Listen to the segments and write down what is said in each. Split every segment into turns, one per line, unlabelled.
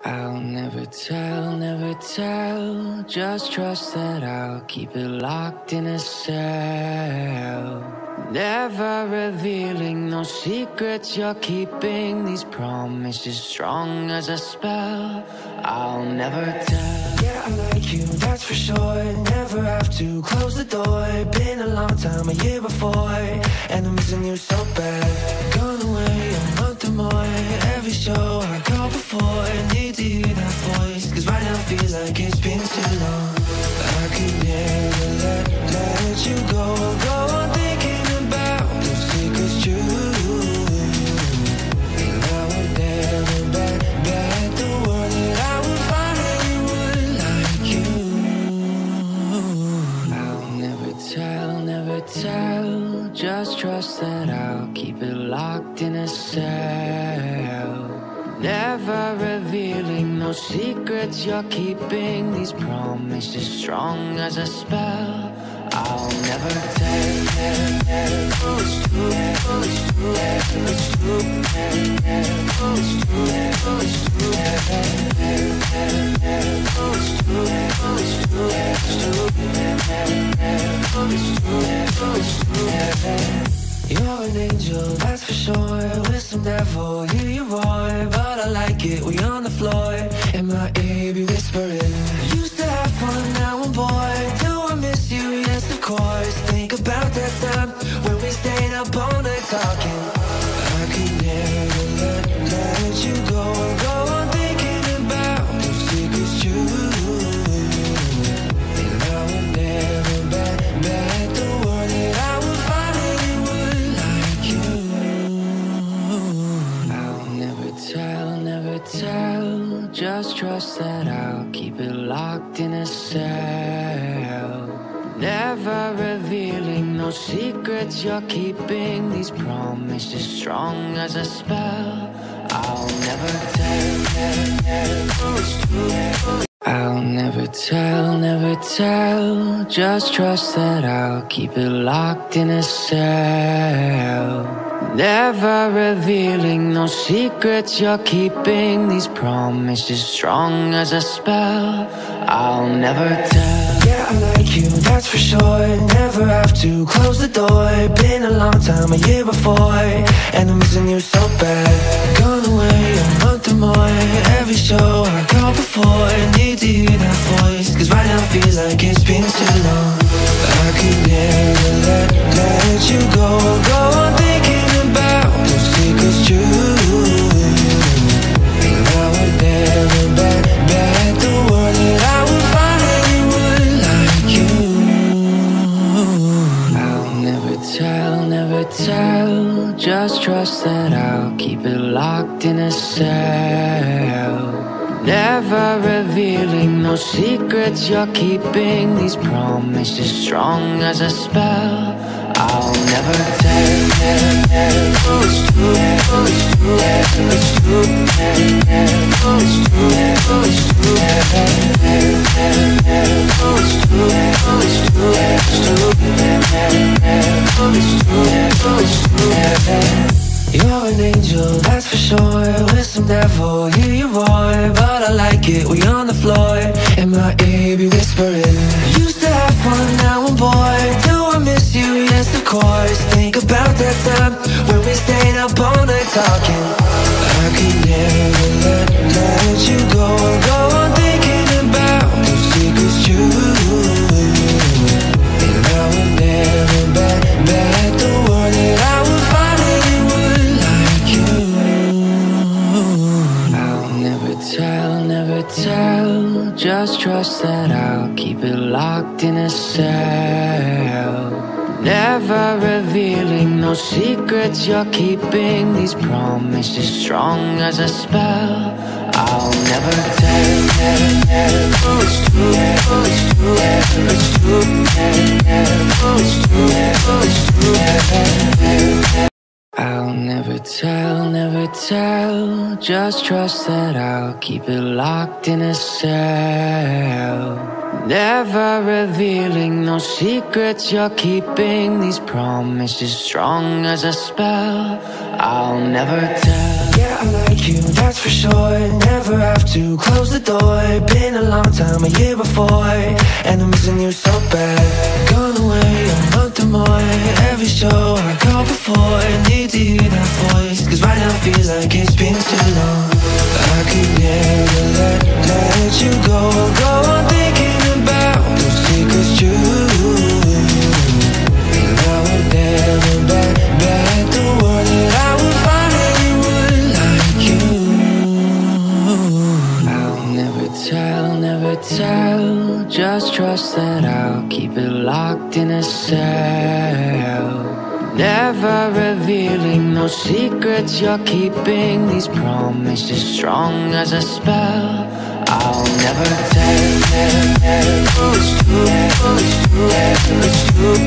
I'll never tell, never tell. Just trust that I'll keep it locked in a cell. Never revealing no secrets you're keeping. These promises strong as a spell. I'll never tell.
Yeah, I like you, that's for sure. Never have to close the door. Been a long time, a year before, and I'm missing you so bad. Gone away a month or more. Every show I go before, need to hear that voice, cause right now it feels like it's been too long. I could never let you go on thinking about those secrets true. And I would never bet the world that I would find anyone like you.
I'll never tell, never tell. Just trust that I'll keep it locked in a cell. Never revealing no secrets you're keeping. These promises strong as a spell. I'll never tell. It's true, it's true, it's true, it's true, it's true, it's true. You're an angel, that's for sure. With some devil, hear you roar. But I like it, we on the floor. In my ear, be whispering. Used to have fun, now I'm bored. Do I miss you? Yes, of course. Think about that time when we stayed up all night talking. I could never let you go on thinking about those secrets true. And I would never bet the world that I would find anyone like you. I'll never tell, never tell. Just trust that I'll keep it locked in a cell. Never revealing no secrets you're keeping. These promises strong as a spell. I'll never tell. It's true. I'll never tell, never tell. Just trust that I'll keep it locked in a cell. Never revealing no secrets you're keeping. These promises strong as a spell. I'll never tell.
Yeah, I like you, that's for sure. Never have to close the door. Been a long time, a year before, and I'm missing you so bad. Gone away a month or more. Every show I go before, need to hear that voice, cause right now it feels like it's been too long. I could never let you go on thinking about those secrets true. And I would never bet the world that I would find anyone like you.
I'll never tell, never tell. Just trust that I'll keep it locked in a cell. Never revealing no secrets you're keeping. These promises strong as a spell. I'll never tell. It's true, it's true, it's true, it's true, it's true, it's true. You're an angel, that's for sure. With some devil, hear you roar. But I like it, we on the floor. In my ear, be whispering. Used to have fun, now I'm bored. Do I miss you? Yes, of course. Think about that time when we stayed up all night talking. I could never let you go on thinking about those secrets true. And I would never bet the world that I would find anyone like you. I'll never tell, never tell. Just trust that I'll keep it locked in a cell. Never revealing no secrets you're keeping. These promises strong as a spell. I'll never tell. It's true, it's true, it's true, it's true, it's true. I'll never tell, never tell. Just trust that I'll keep it locked in a cell. Never revealing no secrets you're keeping. These promises strong as a spell. I'll never tell.
Yeah, I like like you, that's for sure. Never have to close the door. Been a long time, a year before, and I'm missing you so bad. Gone away a month or more. Every show I go before, I need to hear that voice, cause right now feels like it's been too long. I could never let you go. Go on thinking about those secrets true. And I would never bet the world that I would find anyone like you.
I'll never tell, just trust that I'll keep it locked in a cell. Never revealing no secrets you're keeping, these promises strong as a spell. I'll never tell, oh it's true, oh it's true, oh it's true,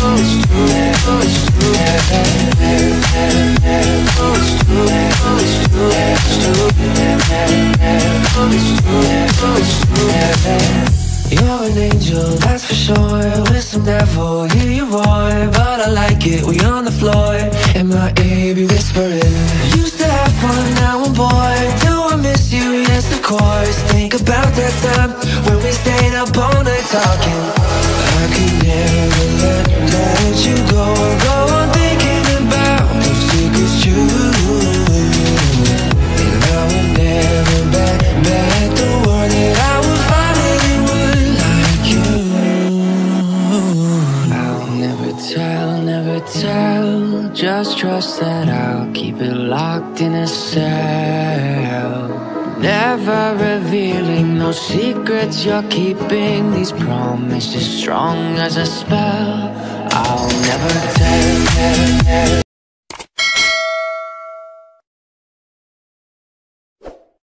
oh it's true, oh it's true, oh it's true, oh it's true, oh it's true, oh it's true.
You're an angel, that's for sure. With some devil, hear you roar. But I like it, we on the floor. In my ear, be whispering. Used to have fun, now I'm bored. Do I miss you? Yes, of course. Think about that time when we stayed up all night talking. I could never let you go. Go on thinking about those secrets true. And I would never bet the world that I would find anyone like you.
I'll never tell, just trust that I'll keep it locked in a cell. Never revealing no secrets you're keeping, these promises strong as a spell. I'll never tell.